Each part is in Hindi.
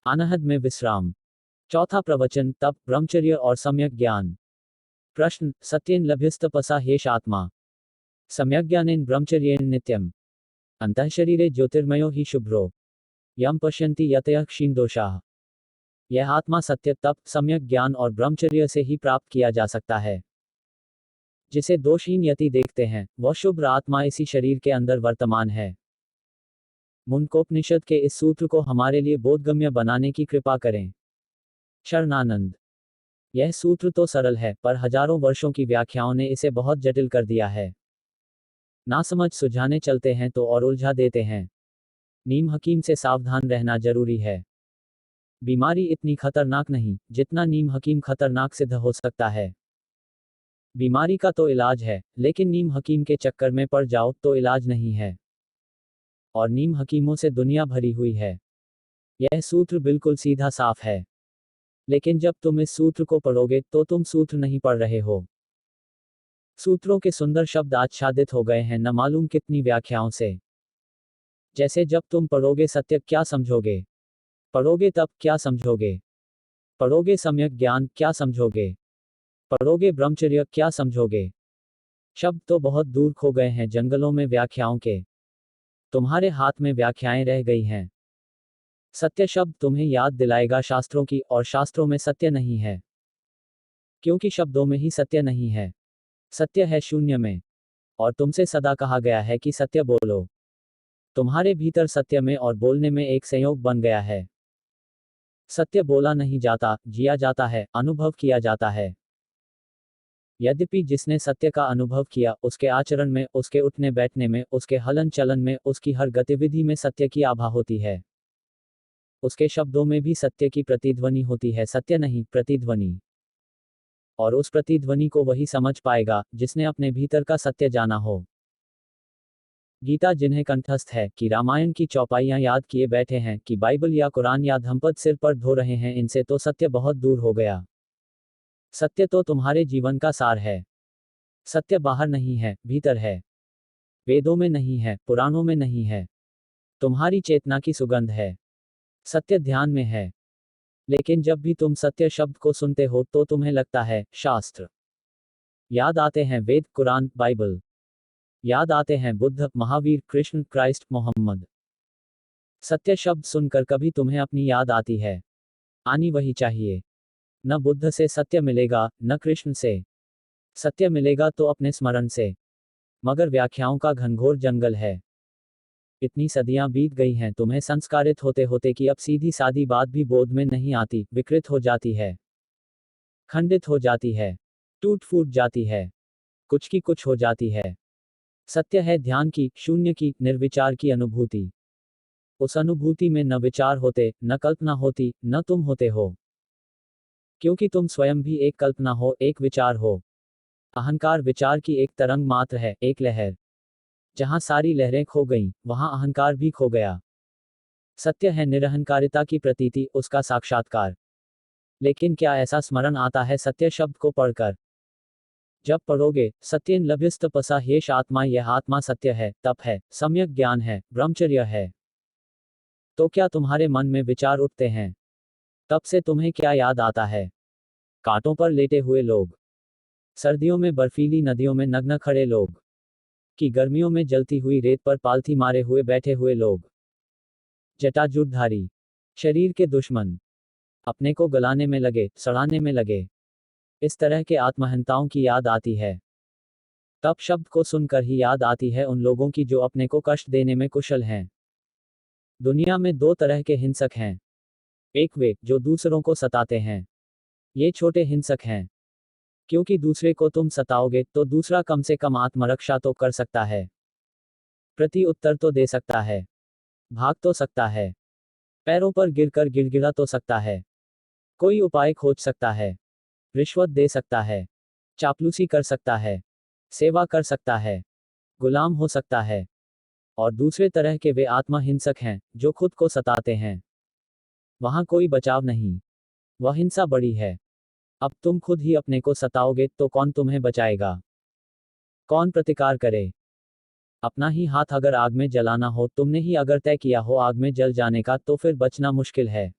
अनहद में विश्राम। चौथा प्रवचन, तप, ब्रह्मचर्य और सम्यक ज्ञान। प्रश्न, सत्येन लभ्यस्तपसा ह्येष आत्मा सम्यक ज्ञानेन ब्रह्मचर्येण नित्यम् अंतःशरीरे ज्योतिर्मयो हि शुभ्रो यम पश्यन्ति यतयः क्षीणदोषाः। यह आत्मा सत्य, तप, सम्यक ज्ञान और ब्रह्मचर्य से ही प्राप्त किया जा सकता है। जिसे दोषहीन यति देखते हैं, वह शुभ्र आत्मा इसी शरीर के अंदर वर्तमान है। मुंडकोपनिषद के इस सूत्र को हमारे लिए बोधगम्य बनाने की कृपा करें। शरणानंद। यह सूत्र तो सरल है, पर हजारों वर्षों की व्याख्याओं ने इसे बहुत जटिल कर दिया है। नासमझ सुझाने चलते हैं तो और उलझा देते हैं। नीम हकीम से सावधान रहना जरूरी है। बीमारी इतनी खतरनाक नहीं जितना नीम हकीम खतरनाक सिद्ध हो सकता है। बीमारी का तो इलाज है, लेकिन नीम हकीम के चक्कर में पड़ जाओ तो इलाज नहीं है। और नीम हकीमों से दुनिया भरी हुई है। यह सूत्र बिल्कुल सीधा साफ है। लेकिन जब तुम इस सूत्र को पढ़ोगे तो तुम सूत्र नहीं पढ़ रहे हो। सूत्रों के सुंदर शब्द आच्छादित हो गए हैं न मालूम कितनी व्याख्याओं से। जैसे जब तुम पढ़ोगे सत्य क्या समझोगे, पढ़ोगे तप क्या समझोगे, पढ़ोगे सम्यक ज्ञान क्या समझोगे, पढ़ोगे ब्रह्मचर्य क्या समझोगे। शब्द तो बहुत दूर खो गए हैं जंगलों में व्याख्याओं के। तुम्हारे हाथ में व्याख्याएं रह गई हैं। सत्य शब्द तुम्हें याद दिलाएगा शास्त्रों की, और शास्त्रों में सत्य नहीं है, क्योंकि शब्दों में ही सत्य नहीं है। सत्य है शून्य में। और तुमसे सदा कहा गया है कि सत्य बोलो। तुम्हारे भीतर सत्य में और बोलने में एक संयोग बन गया है। सत्य बोला नहीं जाता, जिया जाता है, अनुभव किया जाता है। यद्यपि जिसने सत्य का अनुभव किया, उसके आचरण में, उसके उठने बैठने में, उसके हलन चलन में, उसकी हर गतिविधि में सत्य की आभा होती है। उसके शब्दों में भी सत्य की प्रतिध्वनि होती है, सत्य नहीं, प्रतिध्वनि। और उस प्रतिध्वनि को वही समझ पाएगा जिसने अपने भीतर का सत्य जाना हो। गीता जिन्हें कंठस्थ है, कि रामायण की चौपाइयां याद किए बैठे हैं, कि बाइबल या कुरान या धम्पद सिर पर धो रहे हैं, इनसे तो सत्य बहुत दूर हो गया। सत्य तो तुम्हारे जीवन का सार है। सत्य बाहर नहीं है, भीतर है। वेदों में नहीं है, पुराणों में नहीं है। तुम्हारी चेतना की सुगंध है। सत्य ध्यान में है। लेकिन जब भी तुम सत्य शब्द को सुनते हो तो तुम्हें लगता है शास्त्र। याद आते हैं वेद, कुरान, बाइबल। याद आते हैं बुद्ध, महावीर, कृष्ण, क्राइस्ट, मोहम्मद। सत्य शब्द सुनकर कभी तुम्हें अपनी याद आती है? आनी वही चाहिए। न बुद्ध से सत्य मिलेगा, न कृष्ण से। सत्य मिलेगा तो अपने स्मरण से। मगर व्याख्याओं का घनघोर जंगल है। इतनी सदियां बीत गई हैं तुम्हें संस्कारित होते होते कि अब सीधी सादी बात भी बोध में नहीं आती, विकृत हो जाती है, खंडित हो जाती है, टूट फूट जाती है, कुछ की कुछ हो जाती है। सत्य है ध्यान की, शून्य की, निर्विचार की अनुभूति। उस अनुभूति में न विचार होते, न कल्पना होती, न तुम होते हो। क्योंकि तुम स्वयं भी एक कल्पना हो, एक विचार हो। अहंकार विचार की एक तरंग मात्र है, एक लहर। जहां सारी लहरें खो गईं, वहां अहंकार भी खो गया। सत्य है निरहंकारिता की प्रतीति, उसका साक्षात्कार। लेकिन क्या ऐसा स्मरण आता है सत्य शब्द को पढ़कर? जब पढ़ोगे, सत्येन लभ्यस्तपसा ह्येष आत्मा, यह आत्मा सत्य है, तप है, सम्यक ज्ञान है, ब्रह्मचर्य है, तो क्या तुम्हारे मन में विचार उठते हैं? तब से तुम्हें क्या याद आता है? कांटों पर लेटे हुए लोग, सर्दियों में बर्फीली नदियों में नग्न खड़े लोग, कि गर्मियों में जलती हुई रेत पर पालथी मारे हुए बैठे हुए लोग, जटाजूटधारी, शरीर के दुश्मन, अपने को गलाने में लगे, सड़ाने में लगे, इस तरह के आत्महंताओं की याद आती है। तप शब्द को सुनकर ही याद आती है उन लोगों की जो अपने को कष्ट देने में कुशल हैं। दुनिया में दो तरह के हिंसक हैं। एक वे जो दूसरों को सताते हैं। ये छोटे हिंसक हैं, क्योंकि दूसरे को तुम सताओगे तो दूसरा कम से कम आत्मरक्षा तो कर सकता है, प्रति उत्तर तो दे सकता है, भाग तो सकता है, पैरों पर गिरकर गिड़गिड़ा तो सकता है, कोई उपाय खोज सकता है, रिश्वत दे सकता है, चापलूसी कर सकता है, सेवा कर सकता है, गुलाम हो सकता है। और दूसरे तरह के वे आत्महिंसक हैं, जो खुद को सताते हैं। वहां कोई बचाव नहीं, वह हिंसा बड़ी है। अब तुम खुद ही अपने को सताओगे तो कौन तुम्हें बचाएगा? कौन प्रतिकार करे? अपना ही हाथ अगर आग में जलाना हो, तुमने ही अगर तय किया हो आग में जल जाने का, तो फिर बचना मुश्किल है।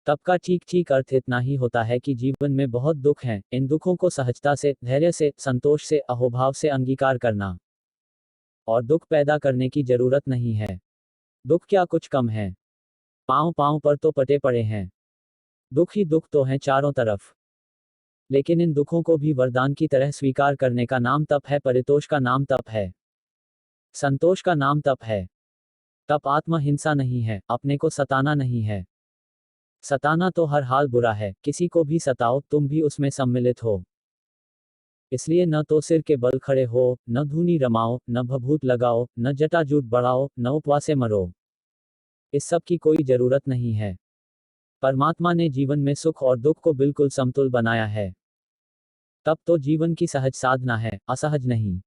तप का ठीक ठीक अर्थ इतना ही होता है कि जीवन में बहुत दुख हैं, इन दुखों को सहजता से, धैर्य से, संतोष से, अहोभाव से अंगीकार करना। और दुख पैदा करने की जरूरत नहीं है। दुख क्या कुछ कम है। पांव पांव पर तो पटे पड़े हैं। दुख ही दुख तो हैं चारों तरफ। लेकिन इन दुखों को भी वरदान की तरह स्वीकार करने का नाम तप है, परितोष का नाम तप है, संतोष का नाम तप है। तप आत्महिंसा नहीं है, अपने को सताना नहीं है। सताना तो हर हाल बुरा है, किसी को भी सताओ, तुम भी उसमें सम्मिलित हो। इसलिए न तो सिर के बल खड़े हो, न धूनी रमाओ, न भभूत लगाओ, न जटाजूट बढ़ाओ, न उपवासे मरो। इस सब की कोई जरूरत नहीं है। परमात्मा ने जीवन में सुख और दुख को बिल्कुल समतुल बनाया है। तब तो जीवन की सहज साधना है, असहज नहीं।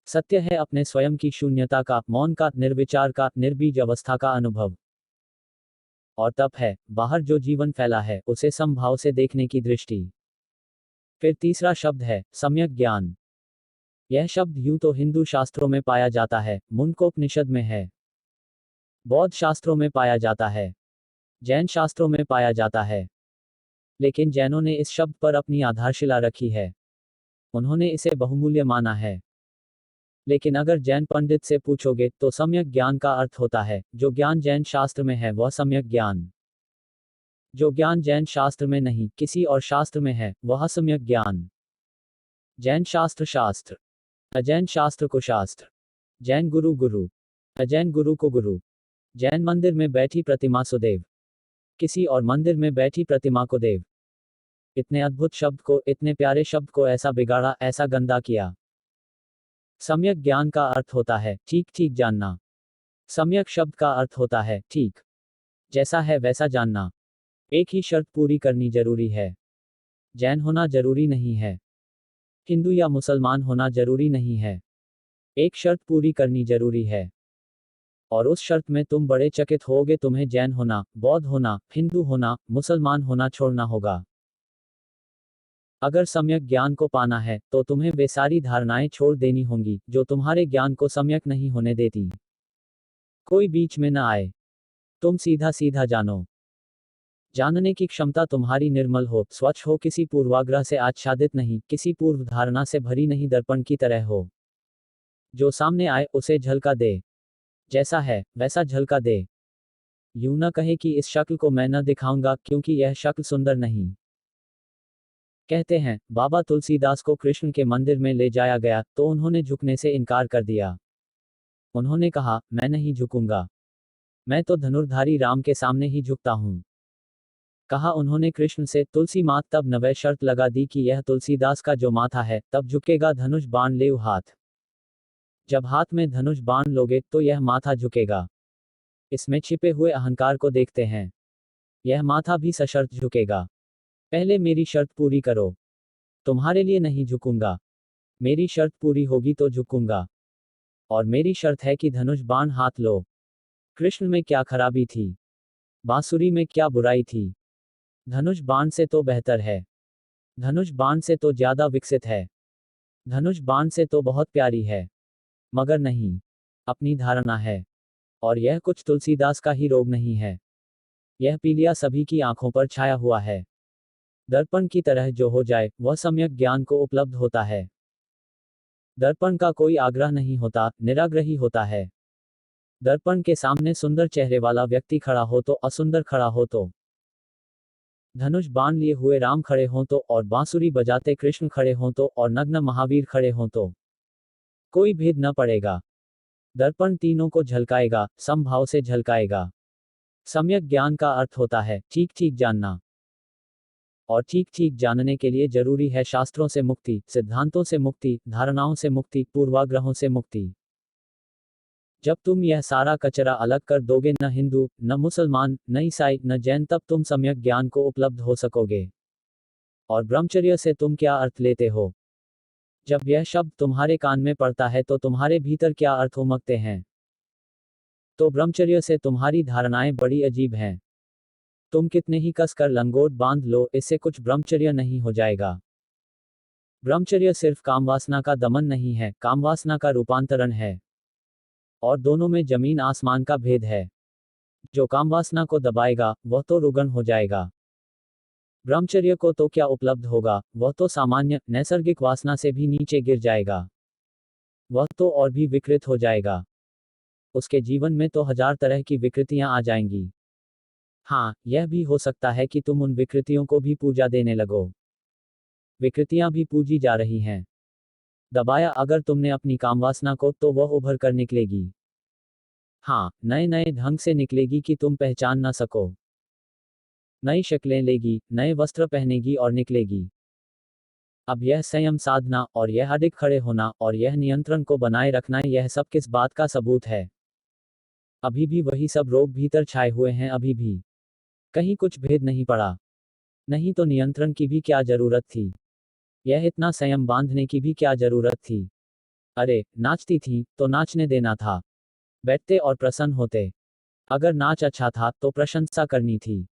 सत्य है अपने स्वयं की शून्यता का, मौन का, निर्विचार का, निर्बीज अवस्था का अनुभव। और तप है बाहर जो जीवन फैला है उसे समभाव से देखने की दृष्टि। फिर तीसरा शब्द है सम्यक ज्ञान। यह शब्द यूं तो हिंदू शास्त्रों में पाया जाता है, मुंडकोपनिषद में है, बौद्ध शास्त्रों में पाया जाता है, जैन शास्त्रों में पाया जाता है। लेकिन जैनों ने इस शब्द पर अपनी आधारशिला रखी है। उन्होंने इसे बहुमूल्य माना है। लेकिन अगर जैन पंडित से पूछोगे तो सम्यक ज्ञान का अर्थ होता है जो ज्ञान जैन शास्त्र में है वह सम्यक ज्ञान। जो ज्ञान जैन शास्त्र में नहीं, किसी और शास्त्र में है, वह असम्यक ज्ञान। जैन शास्त्र शास्त्र, अजैन शास्त्र को शास्त्र। जैन गुरु गुरु, अजैन गुरु को गुरु। जैन मंदिर में बैठी प्रतिमा सुदेव, किसी और मंदिर में बैठी प्रतिमा को देव। इतने अद्भुत शब्द को, इतने प्यारे शब्द को ऐसा बिगाड़ा, ऐसा गंदा किया। सम्यक ज्ञान का अर्थ होता है ठीक ठीक जानना। सम्यक शब्द का अर्थ होता है ठीक, जैसा है वैसा जानना। एक ही शर्त पूरी करनी जरूरी है। जैन होना जरूरी नहीं है, हिंदू या मुसलमान होना जरूरी नहीं है। एक शर्त पूरी करनी जरूरी है, और उस शर्त में तुम बड़े चकित होगे। तुम्हें जैन होना, बौद्ध होना, हिंदू होना, मुसलमान होना छोड़ना होगा। अगर सम्यक ज्ञान को पाना है तो तुम्हें वे सारी धारणाएं छोड़ देनी होंगी जो तुम्हारे ज्ञान को सम्यक नहीं होने देती। कोई बीच में न आए, तुम सीधा सीधा जानो। जानने की क्षमता तुम्हारी निर्मल हो, स्वच्छ हो, किसी पूर्वाग्रह से आच्छादित नहीं, किसी पूर्व धारणा से भरी नहीं, दर्पण की तरह हो। जो सामने आए उसे झलका दे, जैसा है वैसा झलका दे। यूं न कहे कि इस शक्ल को मैं न दिखाऊंगा क्योंकि यह शक्ल सुंदर नहीं। कहते हैं बाबा तुलसीदास को कृष्ण के मंदिर में ले जाया गया तो उन्होंने झुकने से इनकार कर दिया। उन्होंने कहा मैं नहीं झुकूंगा, मैं तो धनुर्धारी राम के सामने ही झुकता हूं। कहा उन्होंने कृष्ण से तुलसी मात, तब नवै शर्त लगा दी कि यह तुलसीदास का जो माथा है तब झुकेगा। धनुष बाण ले हाथ, जब हाथ में धनुष बाण लोगे तो यह माथा झुकेगा। इसमें छिपे हुए अहंकार को देखते हैं, यह माथा भी सशर्त झुकेगा। पहले मेरी शर्त पूरी करो, तुम्हारे लिए नहीं झुकूंगा। मेरी शर्त पूरी होगी तो झुकूंगा, और मेरी शर्त है कि धनुष बाण हाथ लो। कृष्ण में क्या खराबी थी, बांसुरी में क्या बुराई थी। धनुष बाण से तो बेहतर है, धनुष बाण से तो ज्यादा विकसित है, धनुष बाण से तो बहुत प्यारी है। मगर नहीं, अपनी धारणा है। और यह कुछ तुलसीदास का ही रोग नहीं है, यह पीलिया सभी की आंखों पर छाया हुआ है। दर्पण की तरह जो हो जाए वह सम्यक ज्ञान को उपलब्ध होता है। दर्पण का कोई आग्रह नहीं होता, निराग्रही होता है। दर्पण के सामने सुंदर चेहरे वाला व्यक्ति खड़ा हो तो, असुंदर खड़ा हो तो, धनुष बाण लिए हुए राम खड़े हों तो, और बांसुरी बजाते कृष्ण खड़े हों तो, और नग्न महावीर खड़े हों तो, कोई भेद न पड़ेगा। दर्पण तीनों को झलकाएगा, समभाव से झलकाएगा। सम्यक ज्ञान का अर्थ होता है ठीक ठीक जानना। और ठीक ठीक जानने के लिए जरूरी है शास्त्रों से मुक्ति, सिद्धांतों से मुक्ति, धारणाओं से मुक्ति, पूर्वाग्रहों से मुक्ति। जब तुम यह सारा कचरा अलग कर दोगे, न हिंदू, न मुसलमान, न ईसाई, न जैन, तब तुम सम्यक ज्ञान को उपलब्ध हो सकोगे। और ब्रह्मचर्य से तुम क्या अर्थ लेते हो? जब यह शब्द तुम्हारे कान में पड़ता है तो तुम्हारे भीतर क्या अर्थ उमगते हैं? तो ब्रह्मचर्य से तुम्हारी धारणाएं बड़ी अजीब हैं। तुम कितने ही कस कर लंगोट बांध लो, इससे कुछ ब्रह्मचर्य नहीं हो जाएगा। ब्रह्मचर्य सिर्फ कामवासना का दमन नहीं है, कामवासना का रूपांतरण है। और दोनों में जमीन आसमान का भेद है। जो कामवासना को दबाएगा वह तो रुग्ण हो जाएगा। ब्रह्मचर्य को तो क्या उपलब्ध होगा, वह तो सामान्य नैसर्गिक वासना से भी नीचे गिर जाएगा। वह तो और भी विकृत हो जाएगा। उसके जीवन में तो हजार तरह की विकृतियां आ जाएंगी। हाँ, यह भी हो सकता है कि तुम उन विकृतियों को भी पूजा देने लगो। विकृतियां भी पूजी जा रही हैं। दबाया अगर तुमने अपनी कामवासना को तो वह उभर कर निकलेगी। हाँ, नए नए ढंग से निकलेगी कि तुम पहचान न सको। नई शक्लें लेगी, नए वस्त्र पहनेगी और निकलेगी। अब यह संयम साधना और यह अडिग खड़े होना और यह नियंत्रण को बनाए रखना, यह सब किस बात का सबूत है? अभी भी वही सब रोग भीतर छाए हुए हैं, अभी भी कहीं कुछ भेद नहीं पड़ा। नहीं तो नियंत्रण की भी क्या जरूरत थी? यह इतना संयम बांधने की भी क्या जरूरत थी? अरे, नाचती थी तो नाचने देना था। बैठते और प्रसन्न होते। अगर नाच अच्छा था तो प्रशंसा करनी थी।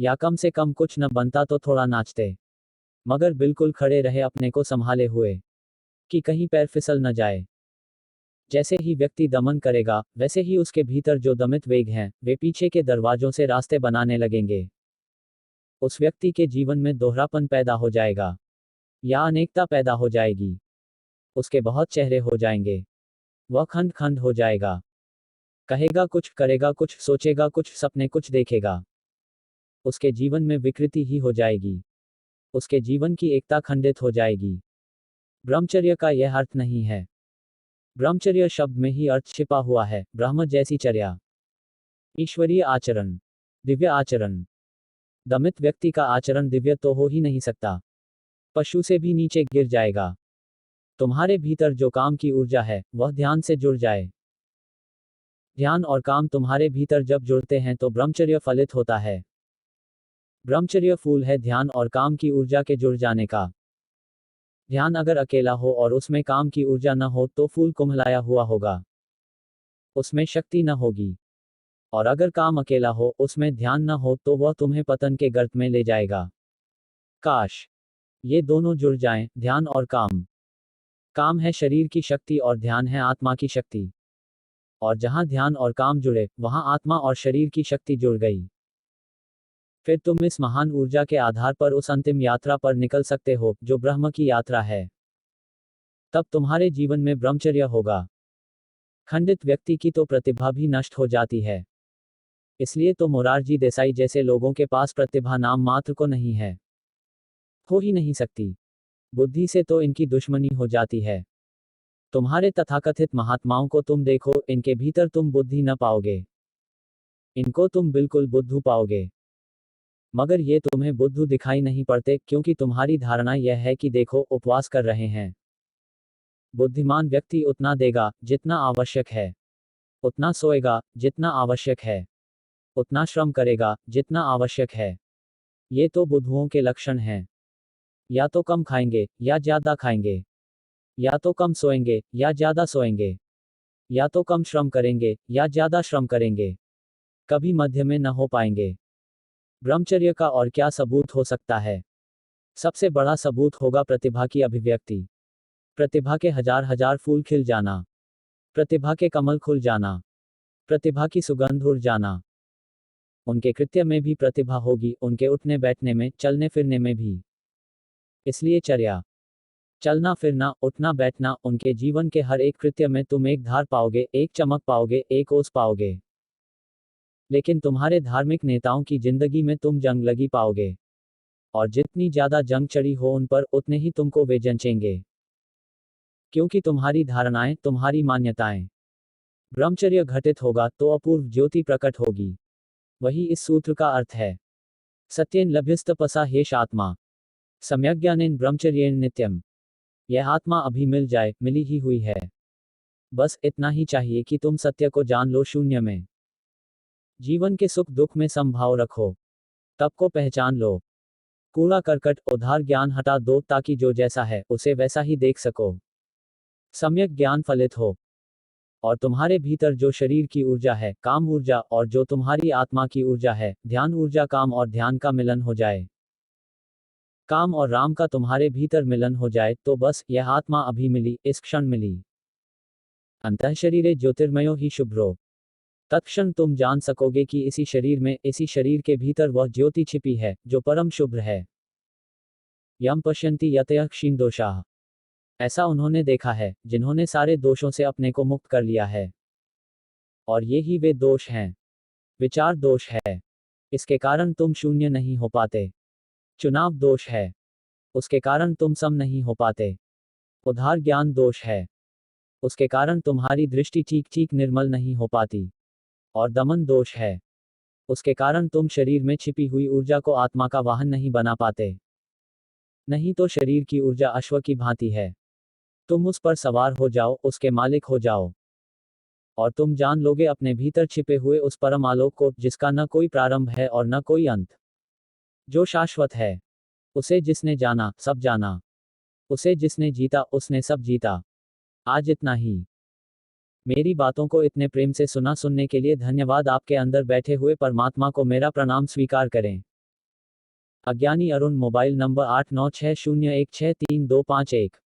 या कम से कम कुछ न बनता तो थोड़ा नाचते। मगर बिल्कुल खड़े रहे अपने को संभाले हुए, कि कहीं पैर फिसल न जाए। जैसे ही व्यक्ति दमन करेगा, वैसे ही उसके भीतर जो दमित वेग हैं, वे पीछे के दरवाजों से रास्ते बनाने लगेंगे। उस व्यक्ति के जीवन में दोहरापन पैदा हो जाएगा, या अनेकता पैदा हो जाएगी। उसके बहुत चेहरे हो जाएंगे। वह खंड खंड हो जाएगा। कहेगा कुछ, करेगा कुछ, सोचेगा कुछ, सपने कुछ देखेगा। उसके जीवन में विकृति ही हो जाएगी। उसके जीवन की एकता खंडित हो जाएगी। ब्रह्मचर्य का यह अर्थ नहीं है। ब्रह्मचर्य शब्द में ही अर्थ छिपा हुआ है, ब्रह्म जैसी चर्या, ईश्वरीय आचरण, दिव्य आचरण। दमित व्यक्ति का आचरण दिव्य तो हो ही नहीं सकता। पशु से भी नीचे गिर जाएगा। तुम्हारे भीतर जो काम की ऊर्जा है, वह ध्यान से जुड़ जाए। ध्यान और काम तुम्हारे भीतर जब जुड़ते हैं तो ब्रह्मचर्य फलित होता है। ब्रह्मचर्य फूल है ध्यान और काम की ऊर्जा के जुड़ जाने का। ध्यान अगर अकेला हो और उसमें काम की ऊर्जा न हो तो फूल कुम्हलाया हुआ होगा। उसमें शक्ति न होगी। और अगर काम अकेला हो, उसमें ध्यान न हो तो वह तुम्हें पतन के गर्त में ले जाएगा। काश ये दोनों जुड़ जाएं, ध्यान और काम। काम है शरीर की शक्ति और ध्यान है आत्मा की शक्ति। और जहां ध्यान और काम जुड़े, वहां आत्मा और शरीर की शक्ति जुड़ गई। फिर तुम इस महान ऊर्जा के आधार पर उस अंतिम यात्रा पर निकल सकते हो, जो ब्रह्म की यात्रा है। तब तुम्हारे जीवन में ब्रह्मचर्य होगा। खंडित व्यक्ति की तो प्रतिभा भी नष्ट हो जाती है। इसलिए तो मोरारजी देसाई जैसे लोगों के पास प्रतिभा नाम मात्र को नहीं है। हो ही नहीं सकती। बुद्धि से तो इनकी दुश्मनी हो जाती है। तुम्हारे तथाकथित महात्माओं को तुम देखो, इनके भीतर तुम बुद्धि न पाओगे। इनको तुम बिल्कुल बुद्धू पाओगे। मगर ये तुम्हें बुद्धू दिखाई नहीं पड़ते, क्योंकि तुम्हारी धारणा यह है कि देखो, उपवास कर रहे हैं। बुद्धिमान व्यक्ति उतना देगा जितना आवश्यक है, उतना सोएगा जितना आवश्यक है, उतना श्रम करेगा जितना आवश्यक है। ये तो बुद्धुओं के लक्षण हैं। या तो कम खाएंगे या ज्यादा खाएंगे, या तो कम सोएंगे या ज्यादा सोएंगे, या तो कम श्रम करेंगे या ज्यादा श्रम करेंगे। कभी मध्य में न हो पाएंगे। ब्रह्मचर्य का और क्या सबूत हो सकता है? सबसे बड़ा सबूत होगा प्रतिभा की अभिव्यक्ति। प्रतिभा के हजार हजार फूल खिल जाना, प्रतिभा के कमल खुल जाना, प्रतिभा की सुगंध उड़ जाना। उनके कृत्य में भी प्रतिभा होगी, उनके उठने बैठने में, चलने फिरने में भी। इसलिए चर्या, चलना फिरना, उठना बैठना, उनके जीवन के हर एक कृत्य में तुम एक धार पाओगे, एक चमक पाओगे, एक ओस पाओगे। लेकिन तुम्हारे धार्मिक नेताओं की जिंदगी में तुम जंग लगी पाओगे। और जितनी ज्यादा जंग चढ़ी हो उन पर, उतने ही तुमको वे जंचेंगे। क्योंकि तुम्हारी धारणाएं, तुम्हारी मान्यताएं। ब्रह्मचर्य घटित होगा तो अपूर्व ज्योति प्रकट होगी। वही इस सूत्र का अर्थ है। सत्येन लभ्यस्तपसा हेष आत्मा, सम्यग्ज्ञानेन ब्रह्मचर्येण नित्यम। यह आत्मा अभी मिल जाए, मिली ही हुई है। बस इतना ही चाहिए कि तुम सत्य को जान लो शून्य में। जीवन के सुख दुख में समभाव रखो। तब को पहचान लो। कूड़ा करकट उधार ज्ञान हटा दो, ताकि जो जैसा है उसे वैसा ही देख सको। सम्यक ज्ञान फलित हो। और तुम्हारे भीतर जो शरीर की ऊर्जा है, काम ऊर्जा, और जो तुम्हारी आत्मा की ऊर्जा है, ध्यान ऊर्जा, काम और ध्यान का मिलन हो जाए। काम और राम का तुम्हारे भीतर मिलन हो जाए तो बस, यह आत्मा अभी मिली, इस क्षण मिली। अंतः शरीरे ज्योतिर्मयो ही शुभ्रो। तत्क्षण तुम जान सकोगे कि इसी शरीर में, इसी शरीर के भीतर वह ज्योति छिपी है जो परम शुभ्र है। यम पश्यन्ति यतयः क्षीण दोषाः। ऐसा उन्होंने देखा है जिन्होंने सारे दोषों से अपने को मुक्त कर लिया है। और ये ही वे दोष हैं। विचार दोष है, इसके कारण तुम शून्य नहीं हो पाते। चुनाव दोष है, उसके कारण तुम सम नहीं हो पाते। उदार ज्ञान दोष है, उसके कारण तुम्हारी दृष्टि ठीक ठीक निर्मल नहीं हो पाती। और दमन दोष है, उसके कारण तुम शरीर में छिपी हुई ऊर्जा को आत्मा का वाहन नहीं बना पाते। नहीं तो शरीर की ऊर्जा अश्व की भांति है, तुम उस पर सवार हो जाओ, उसके मालिक हो जाओ, और तुम जान लोगे अपने भीतर छिपे हुए उस परम आलोक को, जिसका न कोई प्रारंभ है और न कोई अंत, जो शाश्वत है। उसे जिसने जाना, सब जाना। उसे जिसने जीता, उसने सब जीता। आज इतना ही। मेरी बातों को इतने प्रेम से सुनने के लिए धन्यवाद। आपके अंदर बैठे हुए परमात्मा को मेरा प्रणाम स्वीकार करें। अज्ञानी अरुण, मोबाइल नंबर 8960163251।